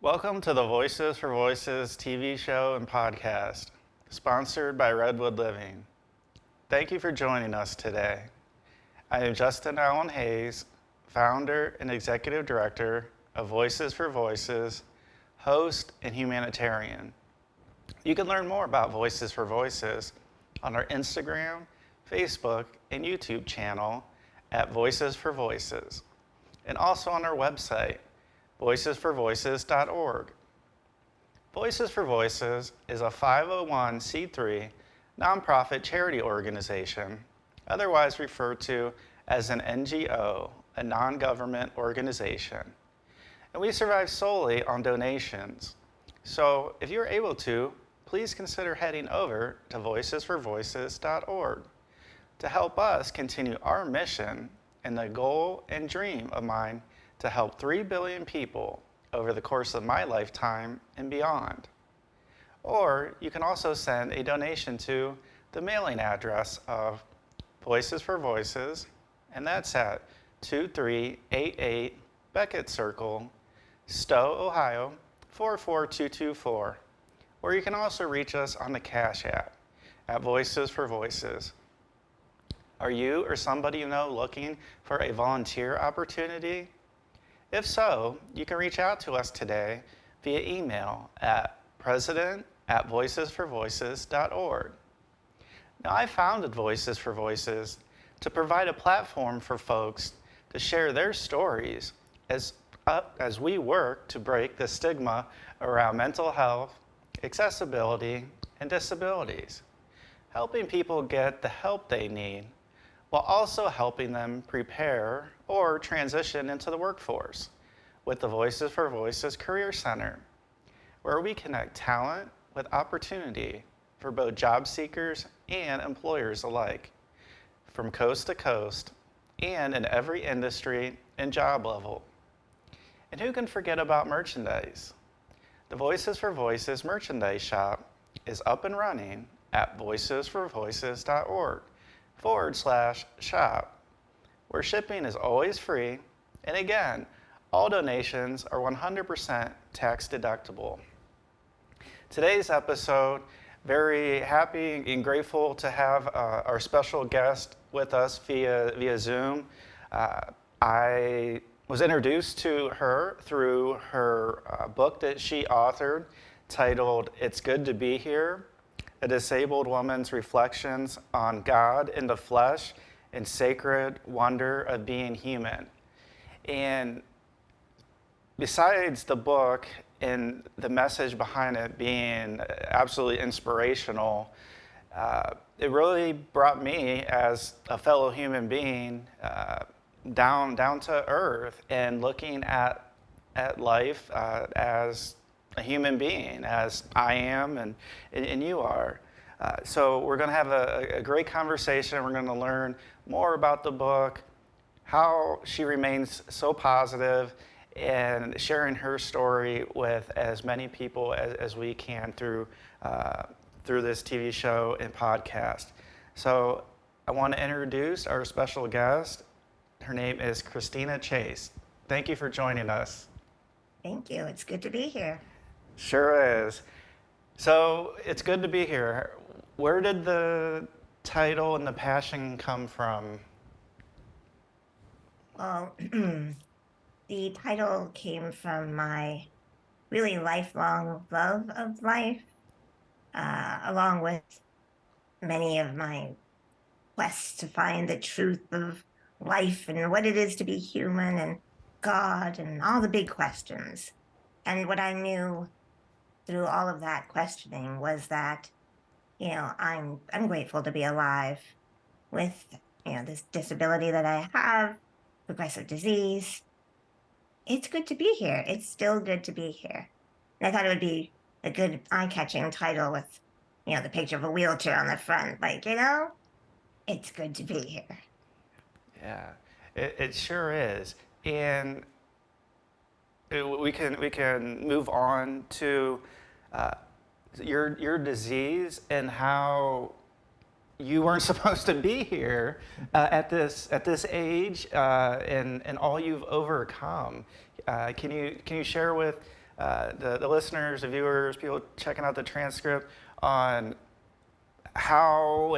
Welcome to the Voices for Voices TV show and podcast, sponsored by Redwood Living. Thank you for joining us today. I am Justin Allen Hayes, founder and executive director of Voices for Voices, host and humanitarian. You can learn more about Voices for Voices on our Instagram, Facebook, and YouTube channel at Voices for Voices, and also on our website, voicesforvoices.org. Voices for Voices is a 501c3 nonprofit charity organization, otherwise referred to as an NGO, a non-government organization. And we survive solely on donations. So if you're able to, please consider heading over to voicesforvoices.org to help us continue our mission and the goal and dream of mine to help 3 billion people over the course of my lifetime and beyond. Or you can also send a donation to the mailing address of Voices for Voices, and that's at 2388 Beckett Circle, Stowe, Ohio, 44224. Or you can also reach us on the Cash App at Voices for Voices. Are you or somebody you know looking for a volunteer opportunity? If so, you can reach out to us today via email at president@voicesforvoices.org. Now, I founded Voices for Voices to provide a platform for folks to share their stories as we work to break the stigma around mental health, accessibility, and disabilities, helping people get the help they need while also helping them prepare or transition into the workforce with the Voices for Voices Career Center, where we connect talent with opportunity for both job seekers and employers alike, from coast to coast and in every industry and job level. And who can forget about merchandise? The Voices for Voices merchandise shop is up and running at voicesforvoices.org/shop, where shipping is always free, and again, all donations are 100% tax deductible. Today's episode, very happy and grateful to have our special guest with us via Zoom. I was introduced to her through her book that she authored titled "It's Good to Be Here: A Disabled Woman's Reflections on God in the Flesh and Sacred Wonder of Being Human." And besides the book and the message behind it being absolutely inspirational, it really brought me as a fellow human being down to earth and looking at life as a human being, as I am and you are. So we're going to have a great conversation. We're going to learn more about the book, how she remains so positive, and sharing her story with as many people as we can through this TV show and podcast. So I want to introduce our special guest. Her name is Christina Chase. Thank you for joining us. Thank you. It's good to be here. Sure is. So it's good to be here. Where did the title and the passion come from? Well, the title came from my really lifelong love of life, along with many of my quests to find the truth of life and what it is to be human and God and all the big questions. And what I knew through all of that questioning was that, I'm grateful to be alive with, this disability that I have, progressive disease. It's good to be here. It's still good to be here. And I thought it would be a good eye-catching title with, the picture of a wheelchair on the front. It's good to be here. Yeah, it sure is. And we can move on to your disease and how you weren't supposed to be here at this age, and all you've overcome. Can you share with the listeners, the viewers, people checking out the transcript on how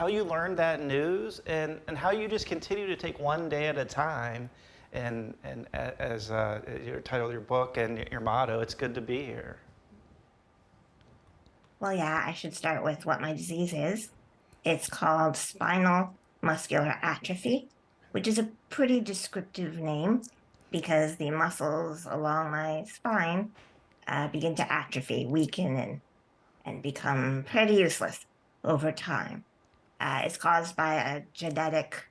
you learned that news and how you just continue to take one day at a time. And as your title of your book and your motto, it's good to be here. Well, yeah, I should start with what my disease is. It's called spinal muscular atrophy, which is a pretty descriptive name because the muscles along my spine begin to atrophy, weaken, and become pretty useless over time. It's caused by a genetic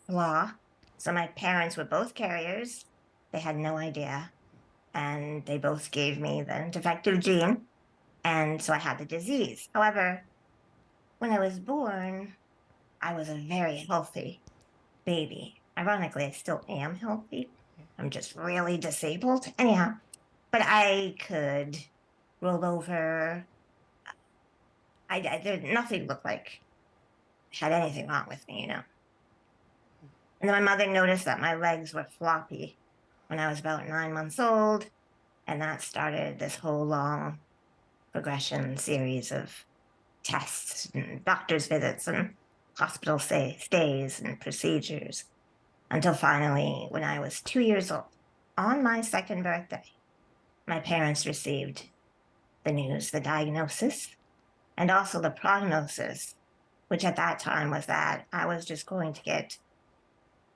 flaw. So my parents were both carriers. They had no idea. And they both gave me the defective gene. And so I had the disease. However, when I was born, I was a very healthy baby. Ironically, I still am healthy. I'm just really disabled. Anyhow, but I could roll over. Nothing looked like had anything wrong with me. And then my mother noticed that my legs were floppy when I was about 9 months old. And that started this whole long progression series of tests and doctor's visits and hospital stays and procedures until finally, when I was 2 years old, on my second birthday, my parents received the news, the diagnosis, and also the prognosis, which at that time was that I was just going to get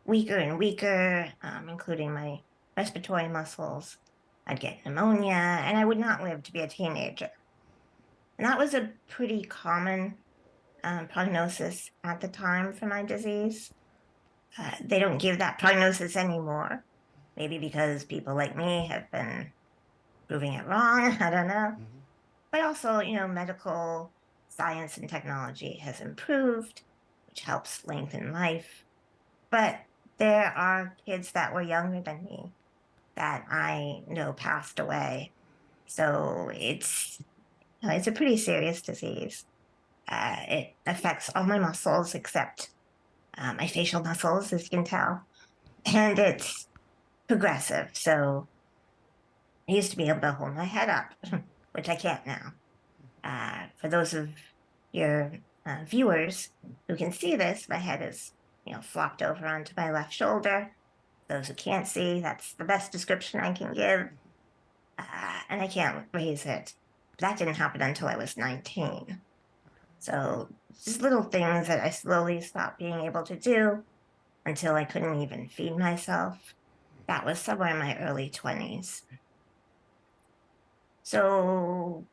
weaker and weaker, including my respiratory muscles. I'd get pneumonia, and I would not live to be a teenager. And that was a pretty common prognosis at the time for my disease. They don't give that prognosis anymore, maybe because people like me have been proving it wrong. I don't know. But also, medical science and technology has improved, which helps lengthen life. But there are kids that were younger than me that I know passed away. So it's a pretty serious disease. It affects all my muscles except my facial muscles, as you can tell, and it's progressive. So I used to be able to hold my head up, which I can't now. For those of your viewers who can see this, my head is flopped over onto my left shoulder. Those who can't see, that's the best description I can give. And I can't raise it. But that didn't happen until I was 19. So just little things that I slowly stopped being able to do until I couldn't even feed myself. That was somewhere in my early 20s. So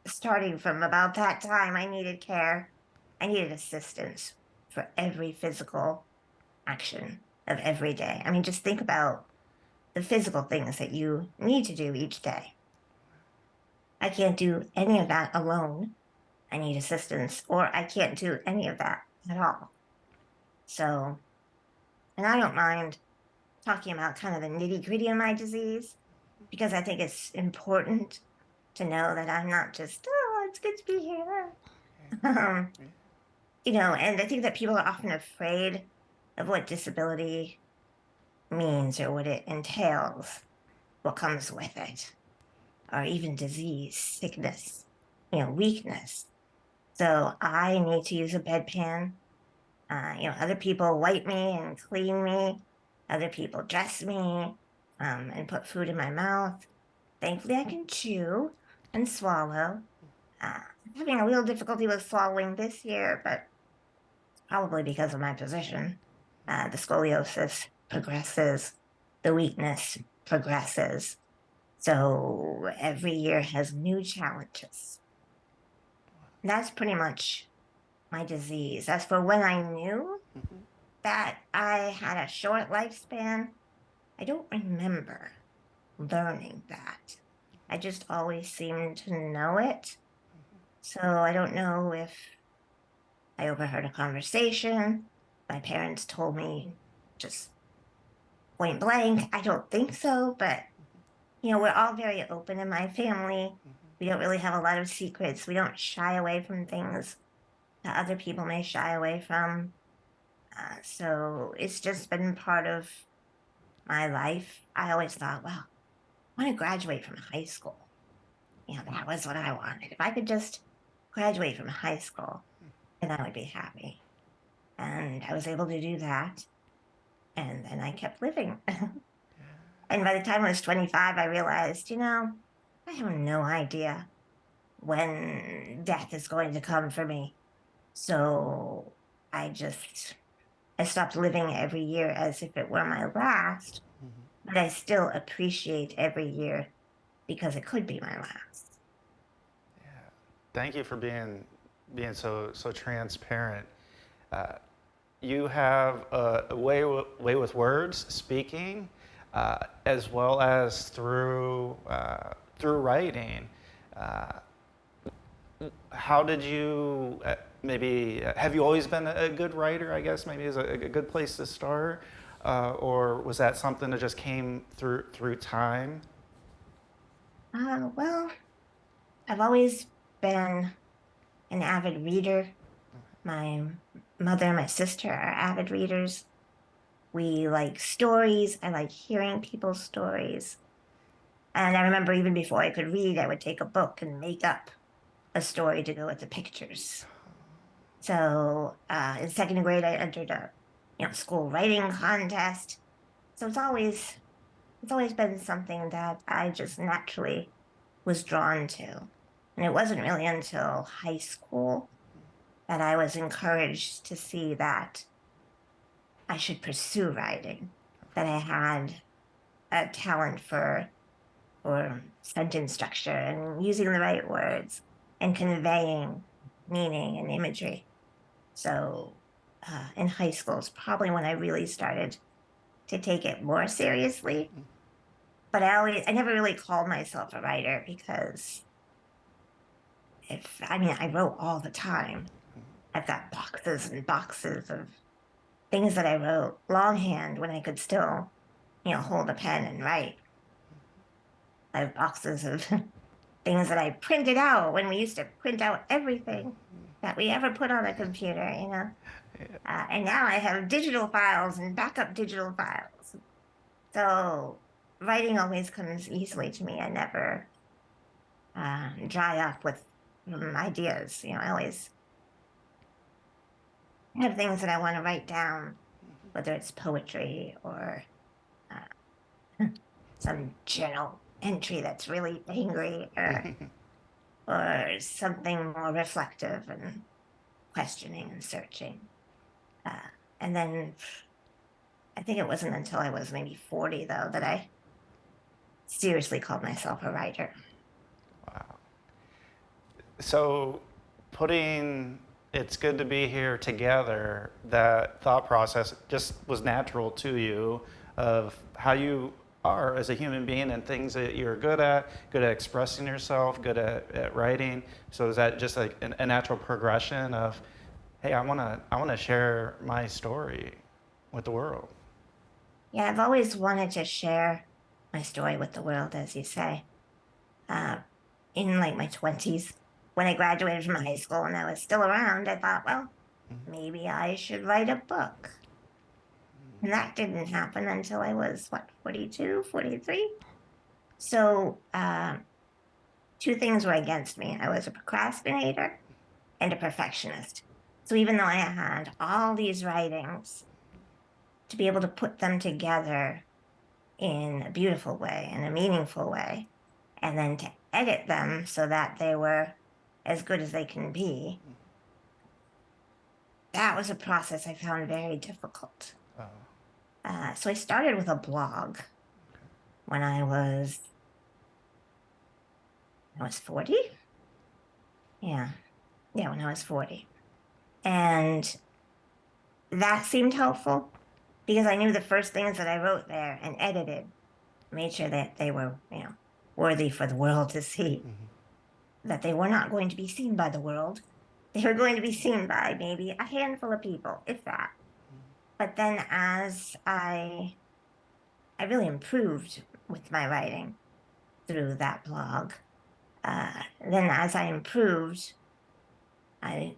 starting from about that time, I needed care. I needed assistance for every physical action of every day. I mean, just think about the physical things that you need to do each day. I can't do any of that alone. I need assistance, or I can't do any of that at all. So, and I don't mind talking about kind of the nitty gritty of my disease because I think it's important to know that I'm not just, oh, it's good to be here. And I think that people are often afraid of what disability means or what it entails, what comes with it, or even disease, sickness, weakness. So I need to use a bedpan. Other people wipe me and clean me. Other people dress me and put food in my mouth. Thankfully, I can chew and swallow. I'm having a little difficulty with swallowing this year, but probably because of my position. The scoliosis progresses, the weakness progresses. So every year has new challenges. That's pretty much my disease. As for when I knew that I had a short lifespan, I don't remember learning that. I just always seemed to know it. So I don't know if I overheard a conversation. My parents told me just point blank. I don't think so, but we're all very open in my family. We don't really have a lot of secrets. We don't shy away from things that other people may shy away from. So it's just been part of my life. I always thought, well, want to graduate from high school. That was what I wanted. If I could just graduate from high school, then I would be happy. And I was able to do that. And then I kept living. And by the time I was 25, I realized, I have no idea when death is going to come for me. So I just, I stopped living every year as if it were my last, but I still appreciate every year because it could be my last. Yeah. Thank you for being so transparent. Uh, you have a way with words, speaking, as well as through writing. Uh, how did you maybe have you always been a good writer? I guess maybe is a good place to start, or was that something that just came through time? Well, I've always been an avid reader. My mother and my sister are avid readers. We like stories. I like hearing people's stories. And I remember even before I could read, I would take a book and make up a story to go with the pictures. So in second grade, I entered a school writing contest. So it's always been something that I just naturally was drawn to. And it wasn't really until high school that I was encouraged to see that I should pursue writing, that I had a talent for sentence structure and using the right words and conveying meaning and imagery. So in high school is probably when I really started to take it more seriously. But I never really called myself a writer because I wrote all the time. I've got boxes and boxes of things that I wrote longhand when I could still, hold a pen and write. I have boxes of things that I printed out when we used to print out everything that we ever put on a computer. And now I have digital files and backup digital files. So writing always comes easily to me. I never dry up with ideas. I always have things that I want to write down, whether it's poetry or some journal entry that's really angry or something more reflective and questioning and searching. And then I think it wasn't until I was maybe 40, though, that I seriously called myself a writer. Wow. So, putting it's good to be here together, that thought process just was natural to you of how you are as a human being and things that you're good at expressing yourself, good at writing. So is that just like a natural progression of, hey, I wanna share my story with the world? Yeah, I've always wanted to share my story with the world, as you say. Uh, in like my 20s, when I graduated from high school and I was still around, I thought, well, maybe I should write a book. And that didn't happen until I was, what, 42, 43? So, two things were against me. I was a procrastinator and a perfectionist. So, even though I had all these writings, to be able to put them together in a beautiful way, in a meaningful way, and then to edit them so that they were as good as they can be, that was a process I found very difficult. Oh, So I started with a blog when I was 40. Yeah. Yeah, when I was 40. And that seemed helpful because I knew the first things that I wrote there and edited made sure that they were, worthy for the world to see, that they were not going to be seen by the world. They were going to be seen by maybe a handful of people, if that. But then as I really improved with my writing through that blog. Then as I improved, I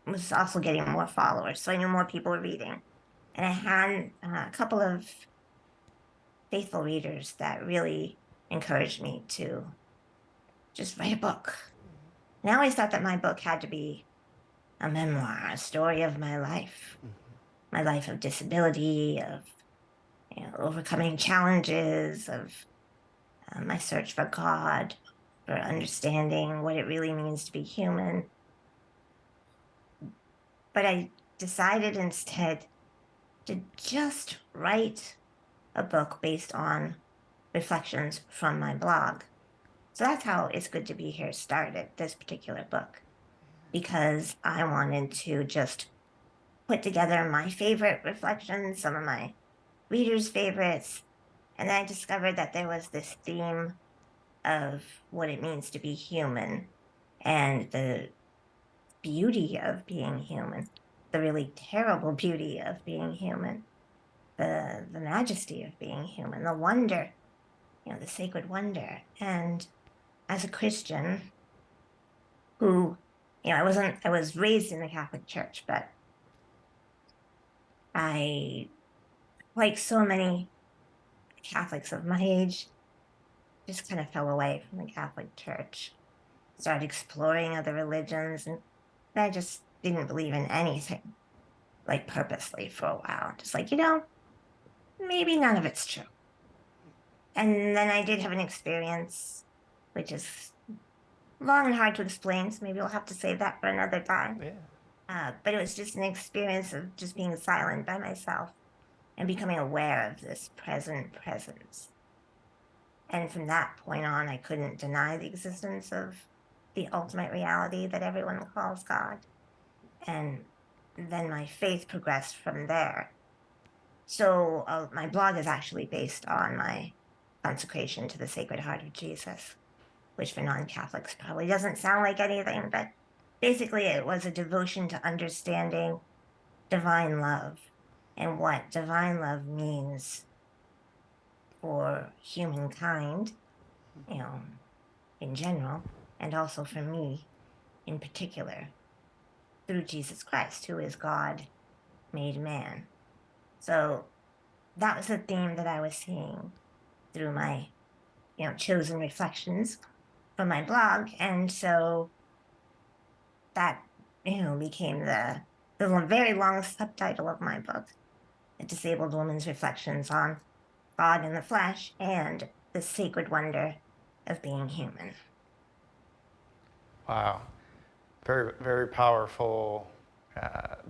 was also getting more followers. So I knew more people were reading. And I had a couple of faithful readers that really, encouraged me to just write a book. And I always thought that my book had to be a memoir, a story of my life of disability, of overcoming challenges, of my search for God, for understanding what it really means to be human. But I decided instead to just write a book based on reflections from my blog. So that's how It's Good to Be Here started, this particular book, because I wanted to just put together my favorite reflections, some of my readers' favorites, and then I discovered that there was this theme of what it means to be human and the beauty of being human, the really terrible beauty of being human, the majesty of being human, the wonder, the sacred wonder. And as a Christian who, I was raised in the Catholic Church, but I, like so many Catholics of my age, just kind of fell away from the Catholic Church, started exploring other religions, and I just didn't believe in anything, like purposely for a while. Just like, maybe none of it's true. And then I did have an experience, which is long and hard to explain, so maybe we'll have to save that for another time. But it was just an experience of just being silent by myself and becoming aware of this present presence. And from that point on, I couldn't deny the existence of the ultimate reality that everyone calls God. And then my faith progressed from there. So my blog is actually based on my consecration to the Sacred Heart of Jesus, which for non-Catholics probably doesn't sound like anything, but basically it was a devotion to understanding divine love and what divine love means for humankind, in general, and also for me in particular, through Jesus Christ, who is God made man. So that was the theme that I was seeing through my, chosen reflections from my blog. And so that, became the very long subtitle of my book, A Disabled Woman's Reflections on God in the Flesh and the Sacred Wonder of Being Human. Wow. Very, very powerful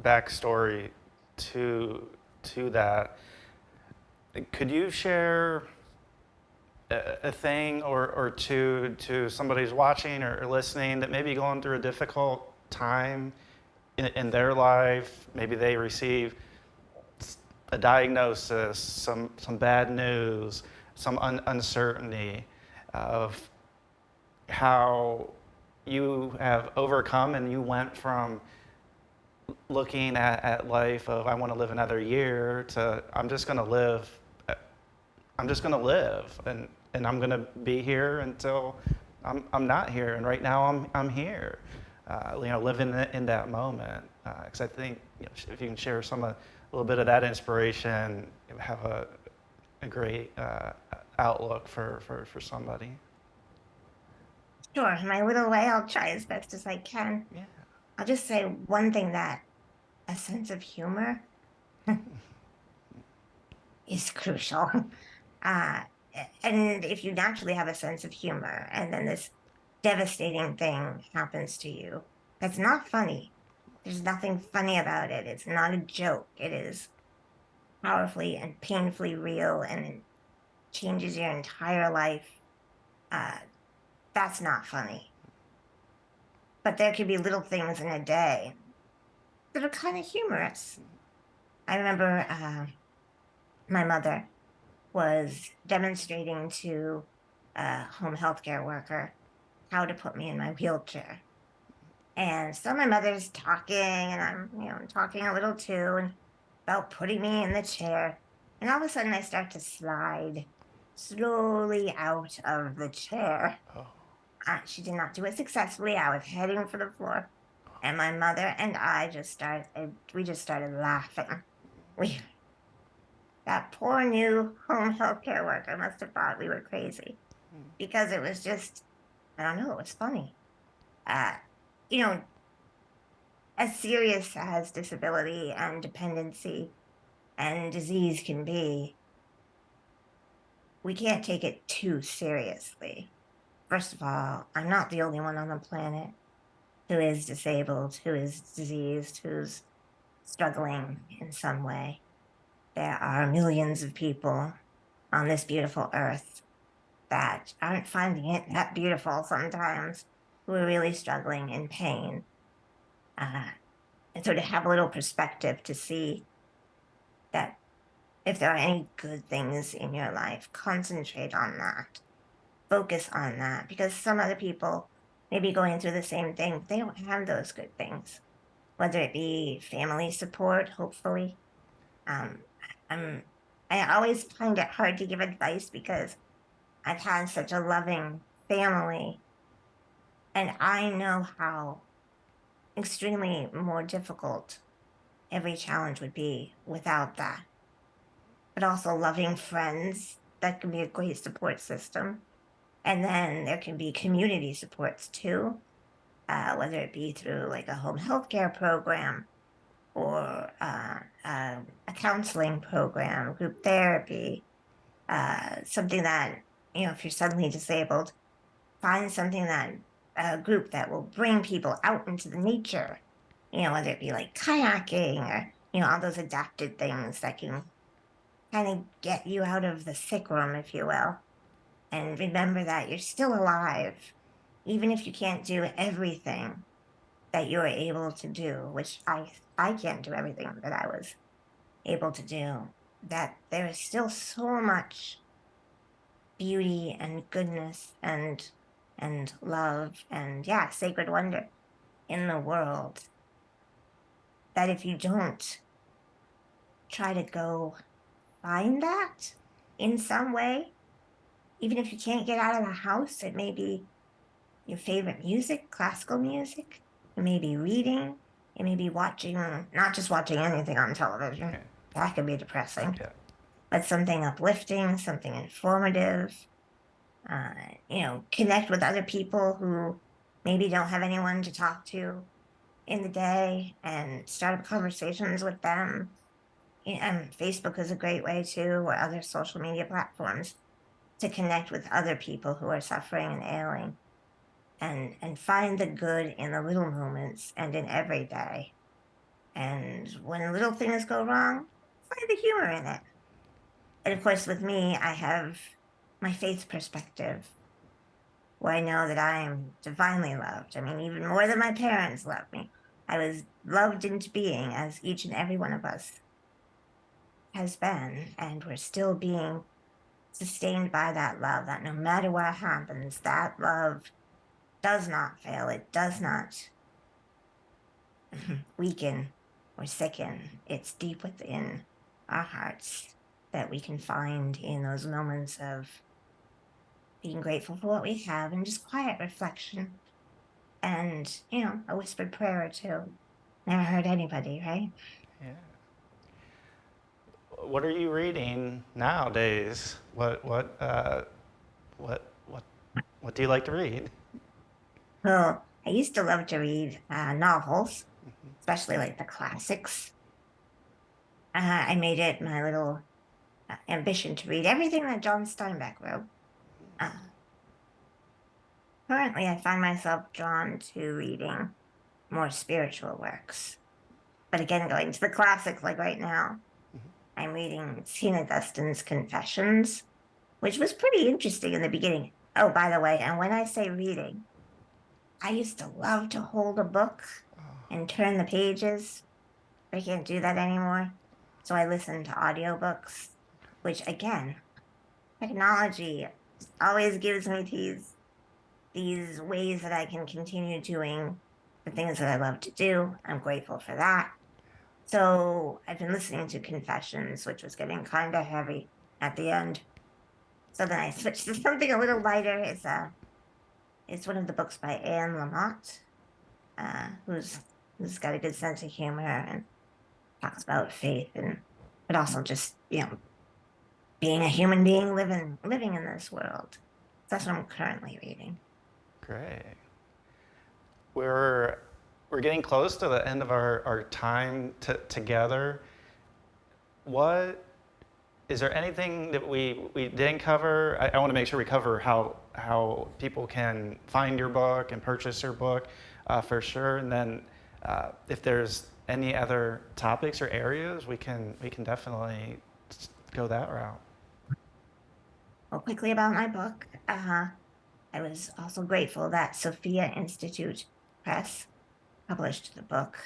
backstory to that. Could you share a thing or two to somebody who's watching or listening that may be going through a difficult time in their life? Maybe they receive a diagnosis, some bad news, some uncertainty of how you have overcome and you went from looking at life of I want to live another year to I'm just going to live and I'm going to be here until I'm not here, and right now I'm here, living in that moment, because I think if you can share a little bit of that inspiration, you have a great outlook for somebody. Sure, in my little way, I'll try as best as I can. Yeah. I'll just say one thing, that a sense of humor is crucial. And if you naturally have a sense of humor and then this devastating thing happens to you, that's not funny. There's nothing funny about it. It's not a joke. It is powerfully and painfully real, and it changes your entire life. That's not funny. But there could be little things in a day that are kind of humorous. I remember my mother was demonstrating to a home healthcare worker how to put me in my wheelchair. And so my mother's talking, and I'm, talking a little too, and about putting me in the chair. And all of a sudden, I start to slide slowly out of the chair. Oh. She did not do it successfully. I was heading for the floor, and my mother and I we just started laughing. That poor new home healthcare worker must have thought we were crazy. because it was just, I don't know, it was funny. Uh, you know, as serious as disability and dependency and disease can be, we can't take it too seriously. First of all, I'm not the only one on the planet who is disabled, who is diseased, who's struggling in some way. There are millions of people on this beautiful earth that aren't finding it that beautiful sometimes, who are really struggling in pain. Uh, and so to have a little perspective to see that if there are any good things in your life, concentrate on that, focus on that, because some other people may be going through the same thing. They don't have those good things, whether it be family support, hopefully. Um, I'm, I always find it hard to give advice because I've had such a loving family, and I know how extremely more difficult every challenge would be without that. But also loving friends, that can be a great support system. And then there can be community supports too, whether it be through like a home healthcare program or a counseling program, group therapy, something that, if you're suddenly disabled, find something that a group that will bring people out into the nature, whether it be like kayaking or, all those adapted things that can kind of get you out of the sick room, if you will. And remember that you're still alive, even if you can't do everything that you're able to do, which I can't do everything that I was able to do, that there is still so much beauty and goodness and love and, yeah, sacred wonder in the world, that if you don't try to go find that in some way, even if you can't get out of the house, it may be your favorite music, classical music, it may be reading, it may be watching, not just watching anything on television, Yeah. that can be depressing, Yeah. but something uplifting, something informative. Connect with other people who maybe don't have anyone to talk to in the day and start up conversations with them. And Facebook is a great way too, or other social media platforms, to connect with other people who are suffering and ailing, and find the good in the little moments and in every day. And when little things go wrong, find the humor in it. And of course, with me, I have my faith perspective, where I know that I am divinely loved. I mean, even more than my parents loved me. I was loved into being, as each and every one of us has been, and we're still being sustained by that love, that no matter what happens, that love does not fail. It does not weaken or sicken. It's deep within our hearts that we can find in those moments of being grateful for what we have and just quiet reflection and, a whispered prayer or two. Never hurt anybody, right? Yeah. What are you reading nowadays? What do you like to read? Well, I used to love to read novels, especially like the classics. I made it my little ambition to read everything that John Steinbeck wrote. Uh, Currently, I find myself drawn to reading more spiritual works. But again, going to the classics, like right now, I'm reading St. Augustine's Confessions, which was pretty interesting in the beginning. Oh, by the way, and when I say reading, I used to love to hold a book and turn the pages. I can't do that anymore. So I listen to audiobooks, which again, technology always gives me these ways that I can continue doing the things that I love to do. I'm grateful for that. So I've been listening to Confessions, which was getting kind of heavy at the end. So then I switched to something a little lighter. It's one of the books by Anne Lamott, who's got a good sense of humor and talks about faith, and but also just, being a human being living in this world. That's what I'm currently reading. Great. We're getting close to the end of our time together. What is there anything that we didn't cover? I want to make sure we cover how people can find your book and purchase your book for sure. And then if there's any other topics or areas, we can definitely go that route. Well, quickly about my book. I was also grateful that Sophia Institute Press published the book.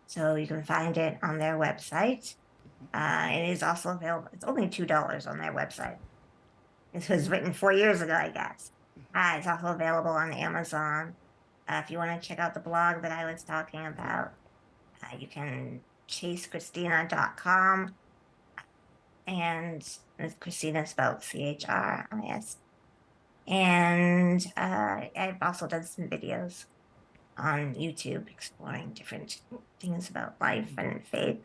So you can find it on their website. It is also available. It's only $2 on their website. This was written 4 years ago, I guess. It's also available on Amazon. If you want to check out the blog that I was talking about, you can chasechristina.com. And Christina spelled Chris. And I've also done some videos on YouTube exploring different things about life and faith.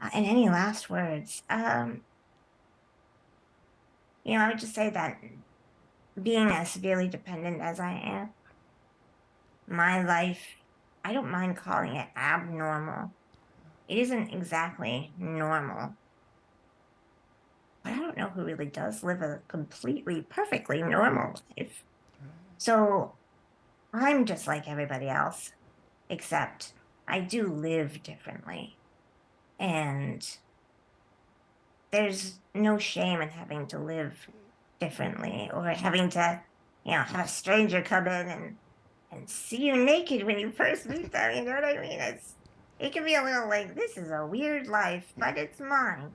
And any last words? I would just say that being as severely dependent as I am, my life, I don't mind calling it abnormal. It isn't exactly normal. But I don't know who really does live a completely, perfectly normal life. So I'm just like everybody else, except I do live differently. And there's no shame in having to live differently or having to, have a stranger come in and see you naked when you first meet them. You know what I mean? It can be a little like, this is a weird life, but it's mine.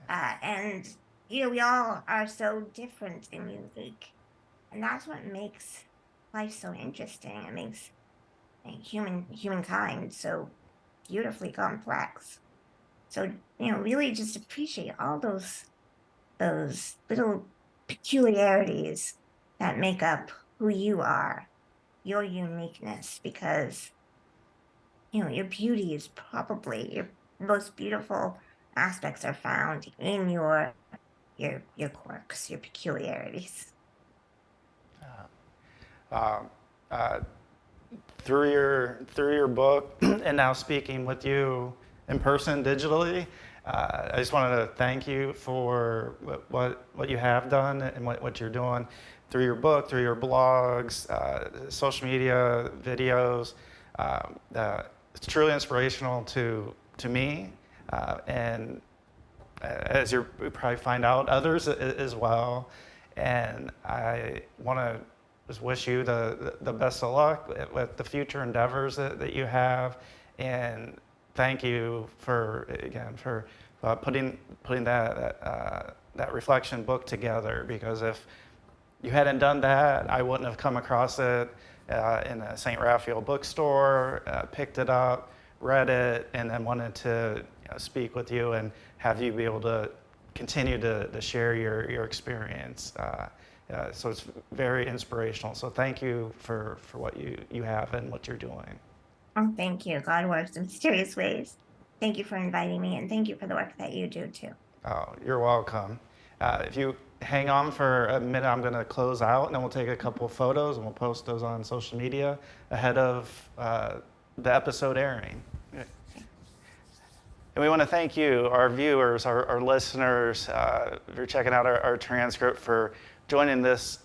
And we all are so different and unique. And that's what makes life so interesting. It makes humankind so beautifully complex. So, really just appreciate all those little peculiarities that make up who you are, your uniqueness, because your beauty is probably your most beautiful aspects are found in your quirks, your peculiarities. Through your book and now speaking with you in person digitally, I just wanted to thank you for what you have done and what you're doing through your book, through your blogs, social media, videos. It's truly inspirational to me, and as you probably find out, others as well. And I want to just wish you the best of luck with the future endeavors that you have, and thank you for putting that reflection book together, because if you hadn't done that, I wouldn't have come across it in a St. Raphael bookstore, picked it up, read it, and then wanted to speak with you and have you be able to continue to share your experience. So it's very inspirational. So thank you for what you have and what you're doing. Oh, thank you. God works in mysterious ways. Thank you for inviting me, and thank you for the work that you do too. Oh, you're welcome. If you hang on for a minute, I'm going to close out, and then we'll take a couple of photos, and we'll post those on social media ahead of the episode airing. And we want to thank you, our viewers, our listeners, for checking out our transcript, for joining us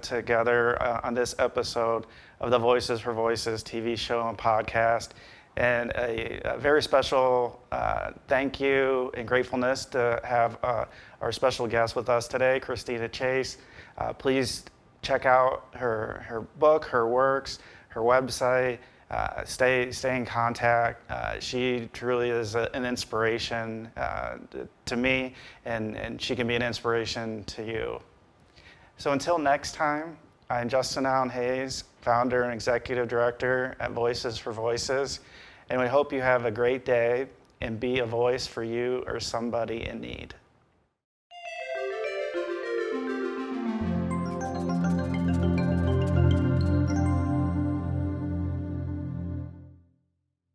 together on this episode of the Voices for Voices TV show and podcast. And a very special thank you and gratefulness to have our special guest with us today, Christina Chase. Please check out her book, her works, her website. Stay in contact. She truly is an inspiration to me, and she can be an inspiration to you. So until next time, I'm Justin Allen Hayes, founder and executive director at Voices for Voices, and we hope you have a great day and be a voice for you or somebody in need.